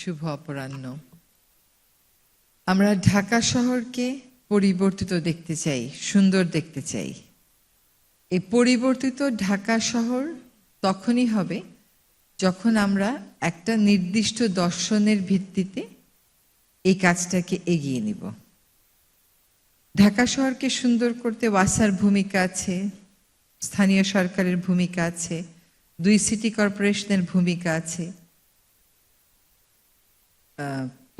শুভ অপরাহ্ন। আমরা ঢাকা শহরকে পরিবর্তিত দেখতে চাই, সুন্দর দেখতে চাই। এই পরিবর্তিত ঢাকা শহর তখনই হবে যখন আমরা একটা নির্দিষ্ট দর্শনের ভিত্তিতে এই কাজটাকে এগিয়ে নিব। ঢাকা শহরকে সুন্দর করতে ওয়াসার ভূমিকা আছে, স্থানীয় সরকারের ভূমিকা আছে, 2 সিটি কর্পোরেশনের ভূমিকা আছে,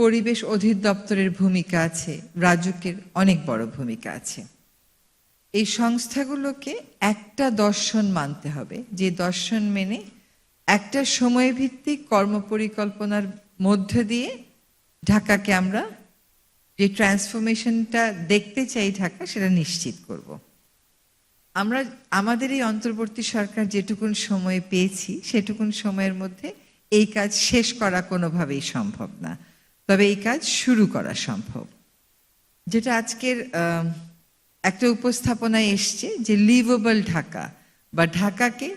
পরিবেশ অধিদপ্তরের ভূমিকা আছে, রাজুকের অনেক বড় ভূমিকা আছে। এই সংস্থাগুলোকে একটা দর্শন মানতে হবে, যে দর্শন মেনে একটা সময়ভিত্তিক কর্মপরিকল্পনার মধ্য দিয়ে ঢাকাকে আমরা যে ট্রান্সফরমেশনটা দেখতে চাই ঢাকা সেটা নিশ্চিত করব। আমরা আমাদের এই অন্তর্বর্তী সরকার যেটুকুন সময় পেয়েছি সেটুকুন সময়ের মধ্যে এই কাজ শেষ করা কোনোভাবেই সম্ভব না, তবে এই কাজ শুরু করা সম্ভব। যেটা আজকের একটা উপস্থাপনায় এসছে যে লিভেবল ঢাকা বা ঢাকাকে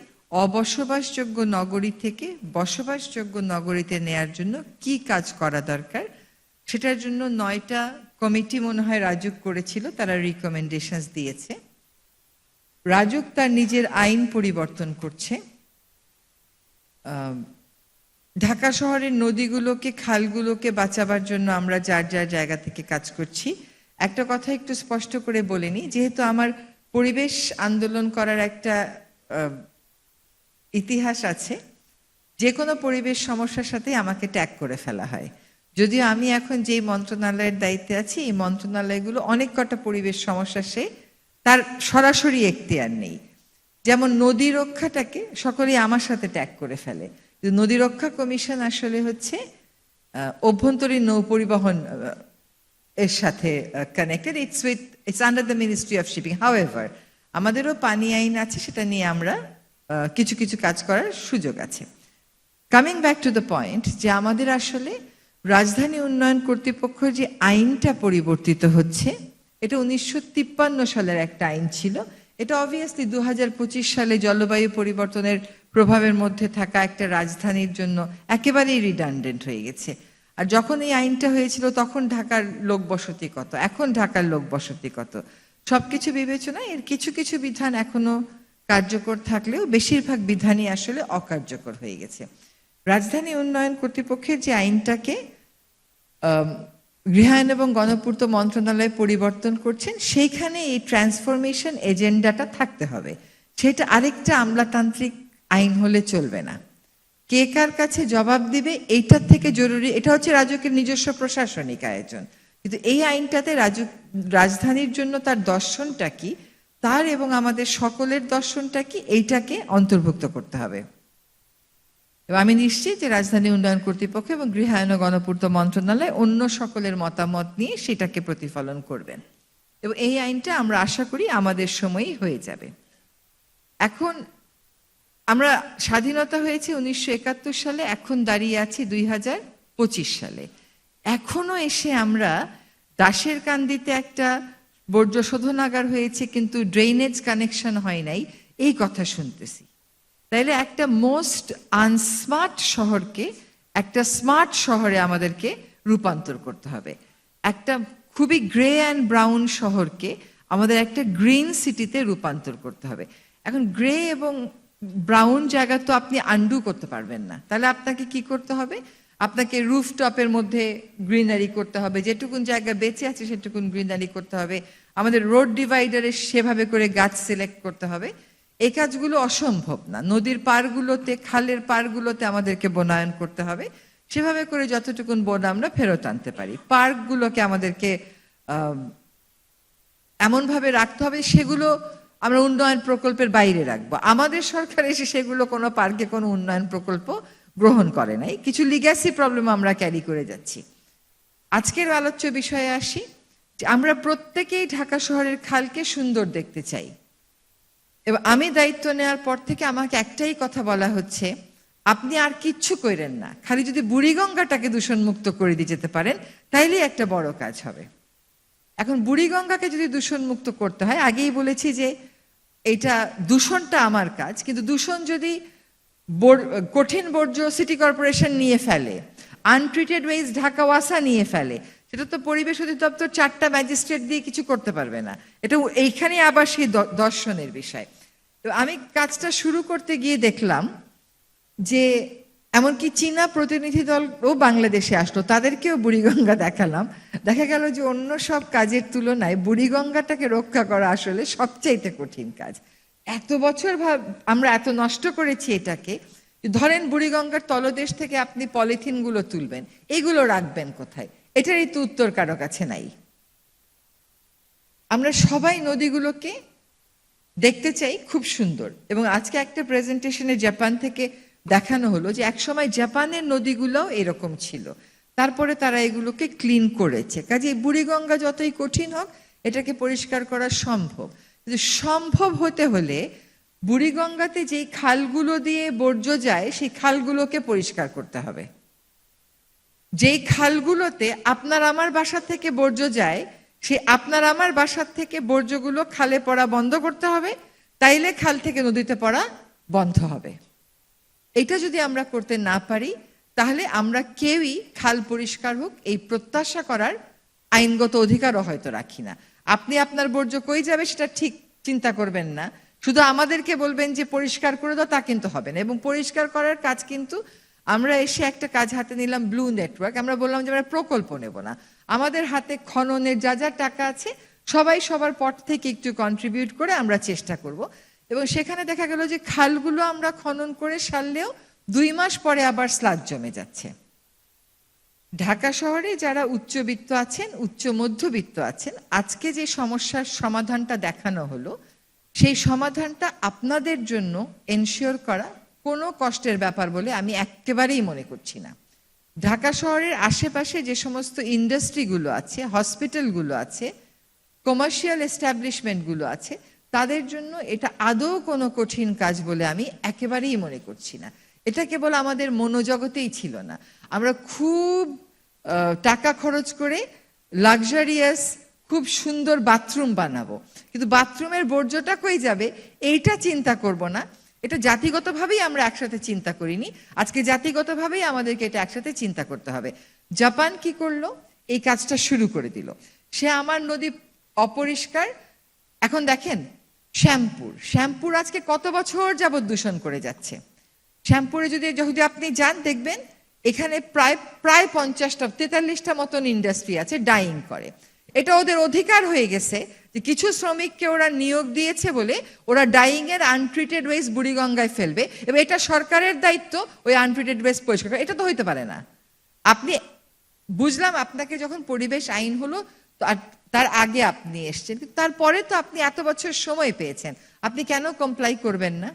অবসবাসযোগ্য নগরী থেকে বসবাসযোগ্য নগরীতে নেয়ার জন্য কি কাজ করা দরকার, সেটার জন্য 9টা কমিটি মনে হয় রাজুক করেছিল, তারা রিকমেন্ডেশনস দিয়েছে। রাজুক তার নিজের আইন পরিবর্তন করছে, ঢাকা শহরের নদীগুলোকে খালগুলোকে বাঁচাবার জন্য আমরা যার যার জায়গা থেকে কাজ করছি। একটা কথা একটু স্পষ্ট করে বলে নিই, যেহেতু আমার পরিবেশ আন্দোলন করার একটা ইতিহাস আছে, যে কোনো পরিবেশ সমস্যার সাথে আমাকে ট্যাগ করে ফেলা হয়। যদিও আমি এখন যেই মন্ত্রণালয়ের দায়িত্বে আছি, এই মন্ত্রণালয়গুলো অনেক কটা পরিবেশ সমস্যা তার সরাসরি এখতিয়ার নেই। যেমন নদী রক্ষাটাকে সকলেই আমার সাথে ট্যাগ করে ফেলে, নদী রক্ষা কমিশন আসলে হচ্ছে অভ্যন্তরীণ নৌ পরিবহন এর সাথে connected, it's under the ministry of shipping. However আমাদেরও পানি আইন আছে, সেটা নিয়ে আমরা কিছু কিছু কাজ করার সুযোগ আছে। Coming back to the point, যে আমাদের আসলে রাজধানী উন্নয়ন কর্তৃপক্ষ যে আইনটা পরিবর্তিত হচ্ছে, এটা 1953 সালের একটা আইন ছিল। এটা অবভিয়াসলি 2025 সালে জলবায়ু পরিবর্তনের প্রভাবের মধ্যে থাকা একটা রাজধানীর জন্য একেবারেই রিডান্ডেন্ট হয়ে গেছে। আর যখন এই আইনটা হয়েছিল তখন ঢাকার লোক বসতি কত, এখন ঢাকার লোক বসতি কত, সবকিছু বিবেচনায় এর কিছু কিছু বিধান এখনো কার্যকর থাকলেও বেশিরভাগ বিধানই আসলে অকার্যকর হয়ে গেছে। রাজধানী উন্নয়ন কর্তৃপক্ষের যে আইনটাকে গৃহায়ন এবং গণপূর্ত মন্ত্রণালয় পরিবর্তন করছেন, সেইখানে এই ট্রান্সফরমেশন এজেন্ডাটা থাকতে হবে। সেটা আরেকটা আমলাতান্ত্রিক আইন হলে চলবে না। কে কার কাছে জবাব দিবে এইটার থেকে জরুরি, এটা হচ্ছে রাজুকের নিজস্ব প্রশাসনিক আয়োজন, কিন্তু এই আইনটাতে রাজধানীর জন্য তার দর্শনটা কি, তার এবং আমাদের সকলের দর্শনটা কি, এইটাকে অন্তর্ভুক্ত করতে হবে। এবং আমি নিশ্চিত যে রাজধানী উন্নয়ন কর্তৃপক্ষ এবং গৃহায়ন ও গণপূর্ত মন্ত্রণালয় অন্য সকলের মতামত নিয়ে সেটাকে প্রতিফলন করবেন, এবং এই আইনটা আমরা আশা করি আমাদের সময়ই হয়ে যাবে। এখন আমরা স্বাধীনতা হয়েছে 1971 সালে, এখন দাঁড়িয়ে আছি 2025 সালে। এখনো এসে আমরা দাসের কান্দিতে একটা বর্জ্য শোধনাগার হয়েছে কিন্তু ড্রেনেজ কানেকশন হয় নাই, এই কথা শুনতেছি। তাইলে একটা মোস্ট আনস্মার্ট শহরকে একটা স্মার্ট শহরে আমাদেরকে রূপান্তর করতে হবে। একটা খুবই গ্রে অ্যান্ড ব্রাউন শহরকে আমাদের একটা গ্রিন সিটিতে রূপান্তর করতে হবে। এখন গ্রে এবং ব্রাউন জায়গা তো আপনি আন্ডু করতে পারবেন না, তাহলে আপনাকে কি করতে হবে, আপনাকে রুফটপের মধ্যে গ্রিনারি করতে হবে, যেটুকুন জায়গা বেঁচে আছে সেটুকুন গ্রিনারি করতে হবে, আমাদের রোড ডিভাইডারে সেভাবে করে গাছ সিলেক্ট করতে হবে। এই কাজগুলো অসম্ভব না। নদীর পাড়গুলোতে, খালের পাড়গুলোতে আমাদেরকে বনায়ন করতে হবে, সেভাবে করে যতটুকুন বন আমরা ফেরত আনতে পারি। পার্কগুলোকে আমাদেরকে এমনভাবে রাখতে হবে সেগুলো আমরা উন্নয়ন প্রকল্পের বাইরে রাখবো। আমাদের সরকার এসে সেগুলো কোনো পার্কে কোনো উন্নয়ন প্রকল্প গ্রহণ করে নাই, কিছু লিগ্যাসি প্রবলেম আমরা ক্যারি করে যাচ্ছি। আজকের আলোচ্য বিষয়ে আসি, আমরা প্রত্যেকেই ঢাকা শহরের খালকে সুন্দর দেখতে চাই, এবং আমি দায়িত্ব নেওয়ার পর থেকে আমাকে একটাই কথা বলা হচ্ছে, আপনি আর কিচ্ছু করেন না, খালি যদি বুড়িগঙ্গাটাকে দূষণমুক্ত করে দিয়ে যেতে পারেন তাইলেই একটা বড় কাজ হবে। এখন বুড়িগঙ্গাকে যদি দূষণমুক্ত করতে হয়, আগেই বলেছি যে এইটা দূষণটা আমার কাজ, কিন্তু দূষণ যদি কঠিন বর্জ্য সিটি কর্পোরেশন নিয়ে ফেলে, আনট্রিটেড ওয়েস্ট ঢাকা ওয়াসা নিয়ে ফেলে, সেটা তো পরিবেশ অধিদপ্তর 4টা ম্যাজিস্ট্রেট দিয়ে কিছু করতে পারবে না। এটা এইখানে আবার সেই দর্শনের বিষয়। তো আমি কাজটা শুরু করতে গিয়ে দেখলাম যে এমনকি চীনা প্রতিনিধি দলও বাংলাদেশে আসলো, তাদেরকেও বুড়িগঙ্গা দেখালাম। দেখা গেল যে অন্য সব কাজের তুলনায় বুড়িগঙ্গাটাকে রক্ষা করা আসলে সবচাইতে কঠিন কাজ। এত বছর আমরা এত নষ্ট করেছি এটাকে। ধরেন বুড়িগঙ্গার তলদেশ থেকে আপনি পলিথিনগুলো তুলবেন, এগুলো রাখবেন কোথায়? এটারই তো উত্তর কারো কাছে নাই। আমরা সবাই নদীগুলোকে দেখতে চাই খুব সুন্দর, এবং আজকে একটা প্রেজেন্টেশনে জাপান থেকে দেখানো হলো যে একসময় জাপানের নদীগুলোও এরকম ছিল, তারপরে তারা এগুলোকে ক্লিন করেছে। কাজে বুড়িগঙ্গা যতই কঠিন হোক, এটাকে পরিষ্কার করা সম্ভব। কিন্তু সম্ভব হতে হলে বুড়িগঙ্গাতে যেই খালগুলো দিয়ে বর্জ্য যায়, সেই খালগুলোকে পরিষ্কার করতে হবে। যেই খালগুলোতে আপনার আমার বাসা থেকে বর্জ্য যায়, সে আপনার আমার বাসার থেকে বর্জ্যগুলো খালে পড়া বন্ধ করতে হবে, তাইলে খাল থেকে নদীতে পড়া বন্ধ হবে। এটা যদি আমরা করতে না পারি, তাহলে আমরা কেউই খাল পরিষ্কার হোক এই প্রত্যাশা করার আইনগত অধিকারও হয়তো রাখি না। আপনি আপনার বর্জ্য কই যাবে সেটা ঠিক চিন্তা করবেন না, শুধু আমাদেরকে বলবেন যে পরিষ্কার করে দাও, তা কিন্তু হবে না। এবং পরিষ্কার করার কাজ কিন্তু আমরা এসে একটা কাজ হাতে নিলাম, ব্লু নেটওয়ার্ক। আমরা বললাম যে আমরা প্রকল্প নেব না, আমাদের হাতে খননের যা যা টাকা আছে সবাই সবার পট থেকে একটু কন্ট্রিবিউট করে আমরা চেষ্টা করব। এবং সেখানে দেখা গেল যে খালগুলো আমরা খনন করে সারলেও 2 মাস পরে আবার স্লাগ জমে যাচ্ছে। ঢাকা শহরে যারা উচ্চবিত্ত আছেন, উচ্চ মধ্যবিত্ত আছেন, আজকে যে সমস্যার সমাধানটা দেখানো হলো, সেই সমাধানটা আপনাদের জন্য এনশিওর করা কোনো কষ্টের ব্যাপার বলে আমি একেবারেই মনে করছি না। ঢাকা শহরের আশেপাশে যে সমস্ত ইন্ডাস্ট্রিগুলো আছে, হসপিটালগুলো আছে, কমার্শিয়াল এস্টাবলিশমেন্টগুলো আছে, তাদের জন্য এটা আদৌ কোনো কঠিন কাজ বলে আমি একেবারেই মনে করছি না। এটা কেবল আমাদের মনোজগতেই ছিল না, আমরা খুব টাকা খরচ করে লাক্সারিয়াস খুব সুন্দর বাথরুম বানাবো, কিন্তু বাথরুমের বর্জ্যটা কই যাবে এইটা চিন্তা করব না। এটা জাতিগতভাবেই আমরা একসাথে চিন্তা করিনি, আজকে জাতিগতভাবেই আমাদেরকে এটা একসাথে চিন্তা করতে হবে। জাপান কি করলো? এই কাজটা শুরু করে দিল। সে আমার নদী অপরিষ্কার, এখন দেখেন শ্যামপুর আজকে কত বছর যাবৎ দূষণ করে যাচ্ছে। শ্যামপুরে যদি আপনি যান, দেখবেন এখানে প্রায় 50টা 43টা মতন ইন্ডাস্ট্রি আছে ডাইং করে। এটা ওদের অধিকার হয়ে গেছে যে কিছু শ্রমিককে ওরা নিয়োগ দিয়েছে বলে ওরা ডাইং এর আনট্রিটেড ওয়েস্ট বুড়িগঙ্গায় ফেলবে, এবং এটা সরকারের দায়িত্ব ওই আনট্রিটেড ওয়েস্ট পরিষ্কার করা। এটা তো হইতে পারে না। আপনি বুঝলাম আপনাকে যখন পরিবেশ আইন হলো তার আগে আপনি এসছেন, কিন্তু তারপরে তো আপনি এত বছর সময় পেয়েছেন, আপনি কেন কমপ্লাই করবেন না?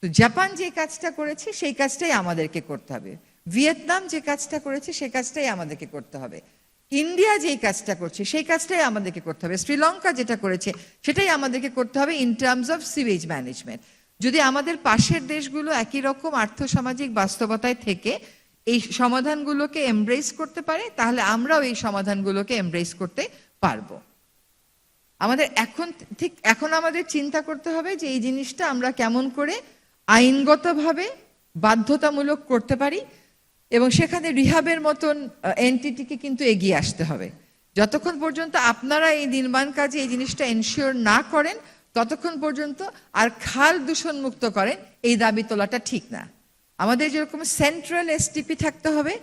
তো জাপান যে কাজটা করেছে সেই কাজটাই আমাদেরকে করতে হবে, ভিয়েতনাম যে কাজটা করেছে সেই কাজটাই আমাদেরকে করতে হবে, ইন্ডিয়া যেই কাজটা করছে সেই কাজটাই আমাদেরকে করতে হবে, শ্রীলঙ্কা যেটা করেছে সেটাই আমাদেরকে করতে হবে in terms of sewage management. যদি আমাদের পাশের দেশগুলো একই রকম আর্থসামাজিক বাস্তবতায় থেকে এই সমাধানগুলোকে এমব্রেস করতে পারে, তাহলে আমরাও এই সমাধানগুলোকে এমব্রেস করতে পারবো। আমাদের এখন আমাদের চিন্তা করতে হবে যে এই জিনিসটা আমরা কেমন করে আইনগতভাবে বাধ্যতামূলক করতে পারি, এবং সেখানে রিহাবের মতন এন্টিটিকে কিন্তু এগিয়ে আসতে হবে। যতক্ষণ পর্যন্ত আপনারা এই নির্মাণ কাজে এই জিনিসটা এনশিওর না করেন, ততক্ষণ পর্যন্ত আর খাল দূষণ মুক্ত করেন এই দাবি তোলাটা ঠিক না। আমাদের যেরকম সেন্ট্রাল এসটিপি থাকতে হবে,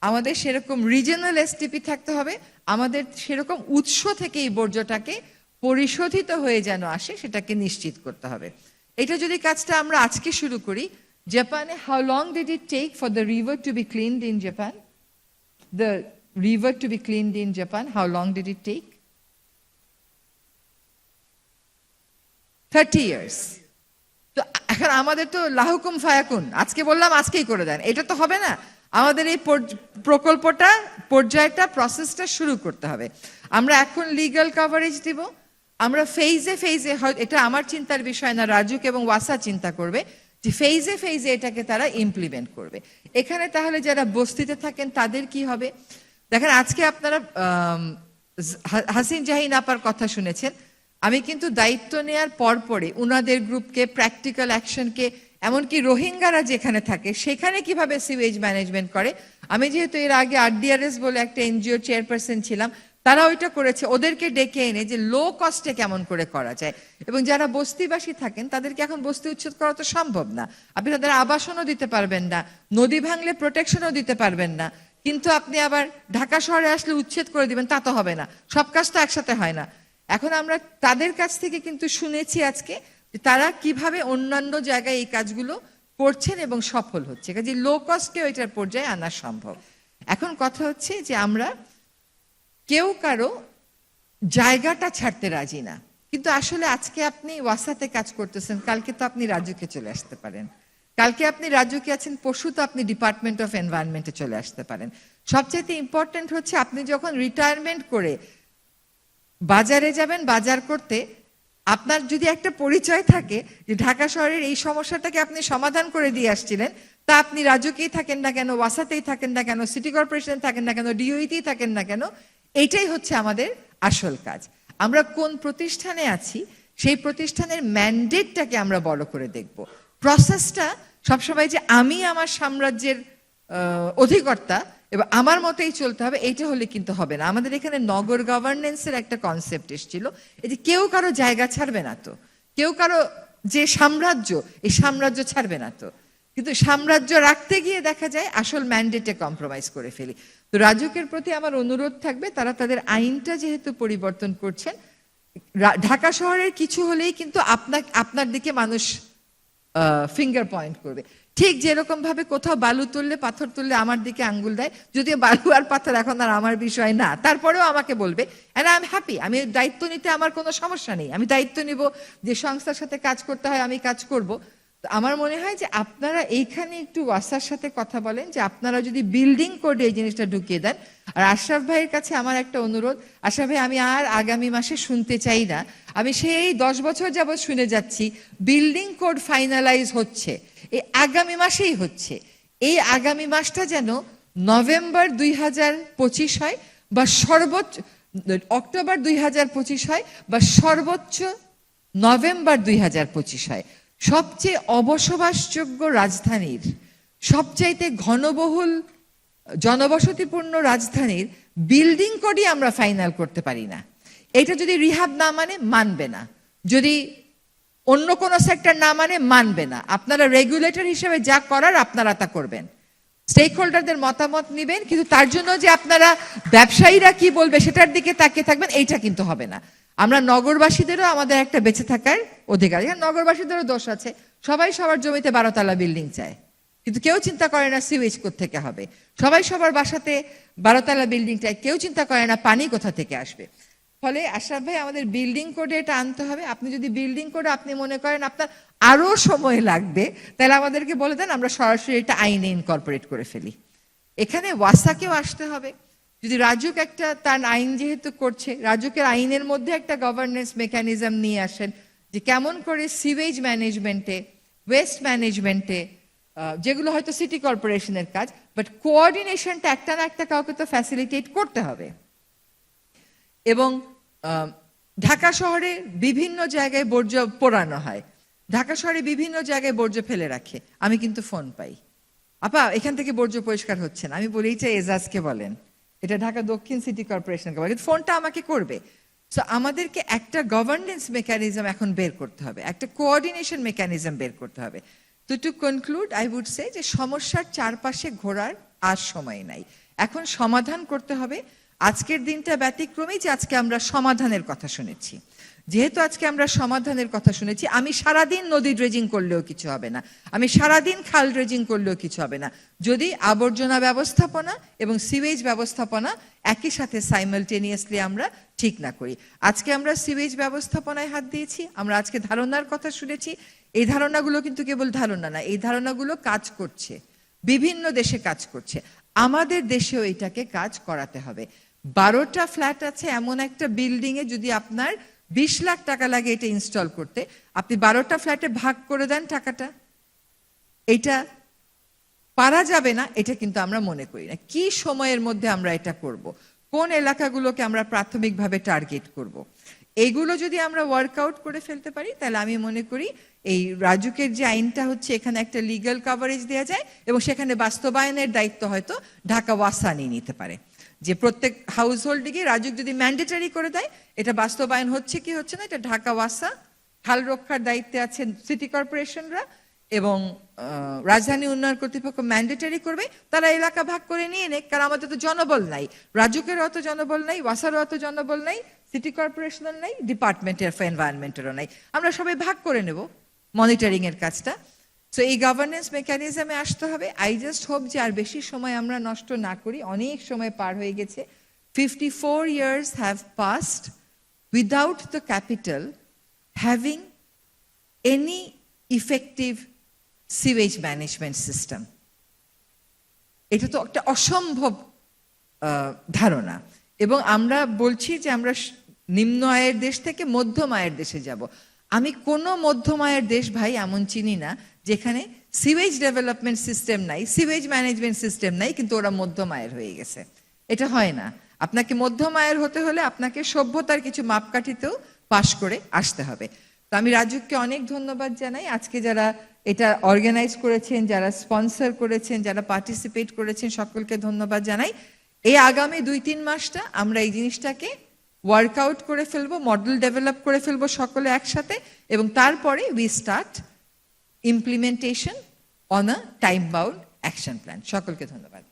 আমাদের সেরকম রিজিওনাল এসটিপি থাকতে হবে, আমাদের সেরকম উৎস থেকে এই বর্জ্যটাকে পরিশোধিত হয়ে যেন আসে সেটাকে নিশ্চিত করতে হবে। এটা যদি কাজটা আমরা আজকে শুরু করি, জাপানে how long did it take for the river to be cleaned in Japan? The river to be cleaned in Japan, how long did it take? 30 years। তো এখন আমাদের তো লাহুকুম ফায়াকুন, আজকে বললাম আজকেই করে দেন, এটা তো হবে না। আমাদের এই প্রকল্পটা পর্যায়টা প্রসেসটা শুরু করতে হবে। আমরা এখন লিগ্যাল কভারেজ দিব, আমরা ফেজে এটা আমার চিন্তার বিষয় না, রাজুক এবং ওয়াসা চিন্তা করবে যে ফেজে এটাকে তারা ইমপ্লিমেন্ট করবে। এখানে তাহলে যারা বস্তিতে থাকেন তাদের কি হবে? দেখেন আজকে আপনারা হাসিন জাহিন আপার কথা শুনেছেন, আমি কিন্তু দায়িত্ব নেয়ার পরে উনাদের গ্রুপকে প্র্যাকটিক্যাল অ্যাকশনকে এমনকি রোহিঙ্গারা যেখানে থাকে সেখানে কিভাবে সিওয়েজ ম্যানেজমেন্ট করে। আমি যেহেতু এর আগে RDRS বলে একটা NGO চেয়ারপারসন ছিলাম, তারা ওইটা করেছে, ওদেরকে ডেকে এনে যে লো কস্টে কেমন করে করা যায়। এবং যারা বস্তিবাসী থাকেন তাদেরকে এখন বস্তি উচ্ছেদ করা তো সম্ভব না, আপনি তাদের আবাসনও দিতে পারবেন না, নদী ভাঙলে প্রোটেকশনও দিতে পারবেন না, কিন্তু আপনি আবার ঢাকা শহরে আসলে উচ্ছেদ করে দিবেন তা তো হবে না, সব কাজ তো একসাথে হয় না। এখন আমরা তাদের কাছ থেকে কিন্তু শুনেছি আজকে তারা কিভাবে অন্যান্য জায়গায় এই কাজগুলো করছেন এবং সফল হচ্ছে, কাজে লো কস্টেও এটার পর্যায়ে আনা সম্ভব। এখন কথা হচ্ছে যে আমরা কেউ কারো জায়গাটা ছাড়তে রাজি না, কিন্তু আসলে আজকে আপনি ওয়াসাতে কাজ করতেছেন, কালকে তো আপনি রাজুকে চলে আসতে পারেন, কালকে আপনি রাজুকে আছেন, পরশু তো আপনি ডিপার্টমেন্ট অফ এনভায়রনমেন্টে চলে আসতে পারেন। সবচেয়ে ইম্পর্টেন্ট হচ্ছে আপনি যখন রিটায়ারমেন্ট করে বাজারে যাবেন বাজার করতে, আপনার যদি একটা পরিচয় থাকে যে ঢাকা শহরের এই সমস্যাটাকে আপনি সমাধান করে দিয়ে আসছিলেন, তা আপনি রাজুকেই থাকেন না কেন, ওয়াসাতেই থাকেন না কেন, সিটি কর্পোরেশনে থাকেন না কেন, ডিওইতেই থাকেন না কেন, এইটাই হচ্ছে আমাদের আসল কাজ। আমরা কোন প্রতিষ্ঠানে আছি সেই প্রতিষ্ঠানের ম্যান্ডেটটাকে আমরা বড় করে দেখব। প্রসেসটা সবসময় যে আমি আমার সাম্রাজ্যের অধিকর্তা এবং আমার মতেই চলতে হবে, এইটা হলে কিন্তু হবে না। আমাদের এখানে নগর গভর্নেন্সের একটা কনসেপ্ট এসেছিল, এই যে কেউ কারো জায়গা ছাড়বে না তো, কেউ কারো যে সাম্রাজ্য এই সাম্রাজ্য ছাড়বে না তো, কিন্তু সাম্রাজ্য রাখতে গিয়ে দেখা যায় আসল ম্যান্ডেটে কম্প্রোমাইজ করে ফেলি। তো রাজুকের প্রতি আমার অনুরোধ থাকবে, তারা তাদের আইনটা যেহেতু পরিবর্তন করছেন, ঢাকা শহরের কিছু হলেই কিন্তু আপনার দিকে মানুষ ফিঙ্গার পয়েন্ট করবে। ঠিক যেরকম ভাবে কোথাও বালু তুললে পাথর তুললে আমার দিকে আঙ্গুল দেয়, যদিও বালু আর পাথর এখন আর আমার বিষয় না, তারপরেও আমাকে বলবে, এন্ড আই এম হ্যাপি। আমি দায়িত্ব নিতে আমার কোনো সমস্যা নেই, আমি দায়িত্ব নিব, যে সংস্থার সাথে কাজ করতে হয় আমি কাজ করব। আমার মনে হয় যে আপনারা এইখানে একটু ওয়াসার সাথে কথা বলেন, যে আপনারা যদি বিল্ডিং কোডে এই জিনিসটা ঢুকিয়ে দেন। আর আশরাফ ভাইয়ের কাছে আমার একটা অনুরোধ, আশরাফ ভাই আমি আর আগামী মাসে শুনতে চাই না, আমি সেই 10 বছর যাবৎ শুনে যাচ্ছি বিল্ডিং কোড ফাইনালাইজ হচ্ছে, এই আগামী মাসেই হচ্ছে, এই আগামী মাসটা যেন নভেম্বর 2025 হয় বা সর্বোচ্চ অক্টোবর 2025 হয় বা সর্বোচ্চ নভেম্বর 2025 হয়। সবচেয়ে অবসবাসযোগ্য রাজধানীর, সবচাইতে ঘনবহুল জনবসতিপূর্ণ রাজধানীর বিল্ডিং কোডই আমরা ফাইনাল করতে পারি না। এটা যদি রিহাব না মানে মানবে না, যদি অন্য কোনো সেক্টর না মানে মানবে না। আপনারা রেগুলেটর হিসেবে যা করার আপনারা তা করবেন, স্টেক হোল্ডারদের মতামত নেবেন, কিন্তু তার জন্য যে আপনারা ব্যবসায়ীরা কি বলবে সেটার দিকে তাকিয়ে থাকবেন, এইটা কিন্তু হবে না। আমরা নগরবাসীদেরও আমাদের একটা বেঁচে থাকার অধিকার, নগরবাসীদেরও দোষ আছে, সবাই সবার জমিতে 12 তলা বিল্ডিং চায়, কিন্তু কেউ চিন্তা করে না সিওয়েজ কোত্থেকে হবে, সবাই সবার বাসাতে 12 তলা বিল্ডিং চায়, কেউ চিন্তা করে না পানি কোথা থেকে আসবে। ফলে আশরাফ ভাই আমাদের বিল্ডিং কোডে এটা আনতে হবে। আপনি যদি বিল্ডিং কোডে আপনি মনে করেন আপনার আরো সময় লাগবে, তাহলে আমাদেরকে বলে দেন, আমরা সরাসরি এটা আইনে ইনকর্পোরেট করে ফেলি। এখানে ওয়াসাকেও আসতে হবে, যদি রাজুক একটা তার আইন যেহেতু করছে, রাজুকের আইনের মধ্যে একটা গভর্নেন্স মেকানিজম নিয়ে আসেন, যে কেমন করে সিওয়েজ ম্যানেজমেন্টে, ওয়েস্ট ম্যানেজমেন্টে, যেগুলো হয়তো সিটি কর্পোরেশনের কাজ, বাট কোঅর্ডিনেশনটা একটা না একটা কাউকে তো ফ্যাসিলিটেট করতে হবে। এবং ঢাকা শহরে বিভিন্ন জায়গায় বর্জ্য পোড়ানো হয়, ঢাকা শহরে বিভিন্ন জায়গায় বর্জ্য ফেলে রাখে, আমি কিন্তু ফোন পাই, আপা এখান থেকে বর্জ্য পরিষ্কার হচ্ছে না, আমি বলি এটা এজাজকে বলেন, এটা ঢাকা দক্ষিণ সিটি কর্পোরেশনকে বলেন, ফোনটা আমাকে করবে। সো আমাদেরকে একটা গভর্নেন্স মেকানিজম এখন বের করতে হবে, একটা কোঅর্ডিনেশন মেকানিজম বের করতে হবে। তো to conclude I would say যে সমস্যার চারপাশে ঘোরার আর সময় নাই, এখন সমাধান করতে হবে। আজকের দিনটা ব্যতিক্রমী যে আজকে আমরা সমাধানের কথা শুনেছি, যেহেতু আজকে আমরা সমাধানের কথা শুনেছি, আমি সারাদিন নদী ড্রেজিং করলেও কিছু হবে না, আমি সারাদিন খাল ড্রেজিং করলেও কিছু হবে না, যদি আবর্জনা ব্যবস্থাপনা এবং সিওয়েজ ব্যবস্থাপনা একই সাথে সাইমালটেনিয়াসলি আমরা ঠিক না করি। আজকে আমরা সিওয়েজ ব্যবস্থাপনায় হাত দিয়েছি, আমরা আজকে ধারণার কথা শুনেছি, এই ধারণাগুলো কিন্তু কেবল ধারণা না, এই ধারণাগুলো কাজ করছে, বিভিন্ন দেশে কাজ করছে, আমাদের দেশেও এটাকে কাজ করাতে হবে। 12টা ফ্ল্যাট আছে এমন একটা বিল্ডিং এ, যদি আপনার 20 লাখ টাকা লাগে এটা ইনস্টল করতে, আপনি 12টা ফ্ল্যাটে ভাগ করে দেন টাকাটা, এটা পারা যাবে না, এটা কিন্তু আমরা মনে করি না। কি সময়ের মধ্যে আমরা এটা করব, কোন এলাকাগুলোকে আমরা প্রাথমিকভাবে টার্গেট করব, এইগুলো যদি আমরা ওয়ার্কআউট করে ফেলতে পারি তাহলে আমি মনে করি এই রাজুকের যে আইনটা হচ্ছে এখানে একটা লিগ্যাল কভারেজ দেওয়া যায় এবং সেখানে বাস্তবায়নের দায়িত্ব হয়তো ঢাকা ওয়াসা নিয়ে নিতে পারে, যে প্রত্যেক হাউস হোল্ডে রাজুক যদি ম্যান্ডেটারি করে দেয়, এটা বাস্তবায়ন হচ্ছে কি হচ্ছে না এটা ঢাকা ওয়াসা, খাল রক্ষার দায়িত্বে আছেন সিটি কর্পোরেশনরা এবং রাজধানী উন্নয়ন কর্তৃপক্ষ ম্যান্ডেটারি করবে, তারা এলাকা ভাগ করে নিয়ে নেক, কারণ আমাদের তো জনবল নাই, রাজুকেরও অত জনবল নাই, ওয়াসারও অত জনবল নাই, সিটি কর্পোরেশনের নাই, ডিপার্টমেন্ট অফ এনভায়রনমেন্টেরও নাই, আমরা সবাই ভাগ করে নেব মনিটরিং এর কাজটা। সো এই গভর্নেন্স মেকানিজমে আসতে হবে। আই জাস্ট হোপ যে আর বেশি সময় আমরা নষ্ট না করি, অনেক সময় পার হয়ে গেছে, 54 years have passed without the capital having any effective sewage management system. এটা তো একটা অসম্ভব ধারণা, এবং আমরা বলছি যে আমরা নিম্ন আয়ের দেশ থেকে মধ্যম আয়ের দেশে যাব। আমি কোনো মধ্যম আয়ের দেশ ভাই এমন চিনি না যেখানে সিওয়েজ ডেভেলপমেন্ট সিস্টেম নাই, সিওয়েজ ম্যানেজমেন্ট সিস্টেম নাই, কিন্তু ওরা মধ্যম আয়ের হয়ে গেছে। এটা হয় না। আপনাকে মধ্যম আয়ের হতে হলে আপনাকে সভ্যতার কিছু মাপকাঠিতেও পাশ করে আসতে হবে। তো আমি রাজুককে অনেক ধন্যবাদ জানাই, আজকে যারা এটা অর্গানাইজ করেছেন, যারা স্পন্সর করেছেন, যারা পার্টিসিপেট করেছেন, সকলকে ধন্যবাদ জানাই। এই আগামী 2-3 মাসটা আমরা এই জিনিসটাকে ওয়ার্কআউট করে ফেলবো, মডেল ডেভেলপ করে ফেলবো সকলে একসাথে, এবং তারপরে we start implementation on a time bound action plan. সকলকে ধন্যবাদ।